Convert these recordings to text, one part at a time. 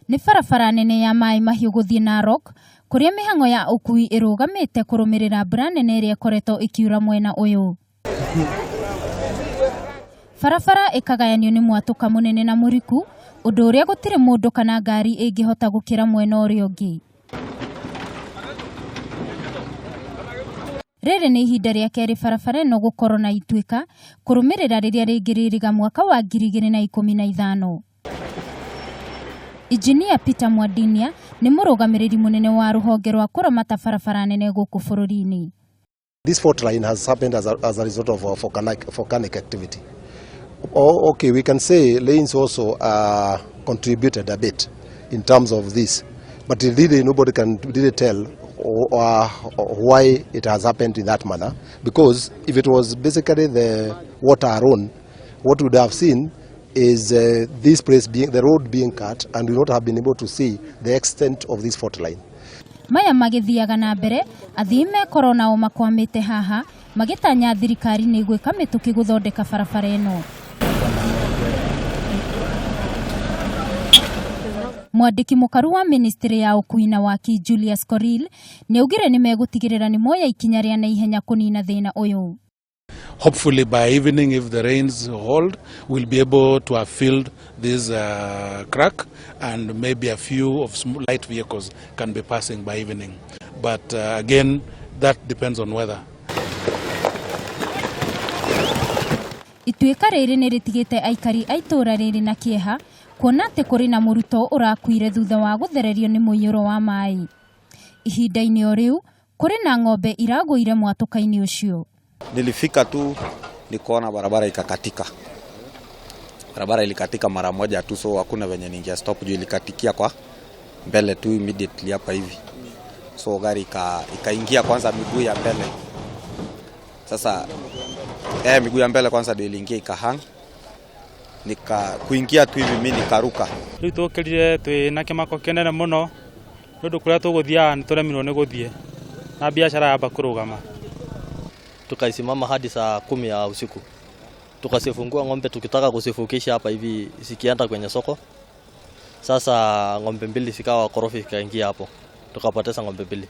Ni barabara nene ya Maai Mahiu guthii Narok, kuria mihang'o ya ukui irugamite kurumirira mbura nene iria ikoretwo ikiura mwena uyu. Barabara ikagayanio ni mwatuka munene na muriku, undu uria gutire mundu kana ngari ingihota gukira mwena uria ungi. Riri ni ihinda ria keri barabara ino gukorwo na ituika kurumirira riria ringiririga mwaka wa 2015. Engineer Peter Mwandinia ni murugamiriri munene wa ruhonge rwa kuramata barabara nene guku bururi-ini. This fault line has happened as a result of volcanic activity. Okay, we can say lanes also contributed a bit in terms of this, but really nobody can really tell why it has happened in that manner, because if it was basically the water alone, what we would have seen is this place being, the road being cut, and we would not have been able to see the extent of this fault line. Maya magithiaga na mbere, athii mekoro nao makwamite haha, magitanya thirikari ni gwika mituki guthondeka barabara ino. Mwandiki mukaru wa ministry ya ukui na waki Julius Koril ni ugire ni megutigirira ni moya ikinya ria na ihenya kunina thina uyu. Hopefully by evening, if the rains hold, we'll be able to have filled this crack, and maybe a few of light vehicles can be passing by evening. But again, that depends on weather. Ituika riri ni ritigite aikari aitura riri na kieha, kuona ati kuri na Murutwo urakuire thutha wa guthererio ni muiyuro wa mai. Ihinda-ini o riu, kuri na ng'ombe iraguire mwatuka-ini ucio. Nilifika tu nikaona barabara ikakatika. Barabara ilikatika mara moja tu, so hakuna venye ningia stop juu ilikatikia kwa mbele tu immediately hapa hivi. So gari ikaingia kwanza miguu ya mbele. Sasa miguu ya mbele kwanza ndio iliingia ikahang. Kuingia tu hivi mimi nikaruka. Riu tukirire twi na kimako kenene muno. Ndu kuria tuguthia nituremirwo ni guthie. Na biashara yamba kurugama. Tukaisimama hadi saa 10 ya usiku. Tukasifungua ng'ombe tukitaka kusifukisha hapa hivi sikienda kwenye soko. Sasa ng'ombe mbili sikawa korofi kaingia hapo. Tukapoteza ng'ombe mbili.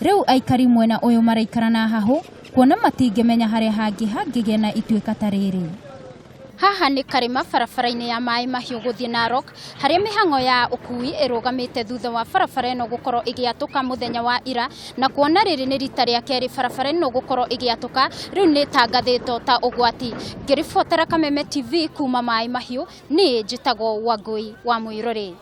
Riu aikari mwena uyu maraikarana haho kuona matingemenya haria hangi na ituika tariri. Haha ni karima barabara-ini ya Maai Mahiu guthii Narok, haria mihang'o ya ukui irugamite thutha wa barabara ino gukorwo igiatuka muthenya wa ira, na kuona riri ni rita ria keri barabara ino gukorwo igiatuka, riu ni tangathitwo ta ugwati. Ngiribotera Kameme TV kuuma Maai Mahiu, ni njitagwo Wangui wa Mwiruri.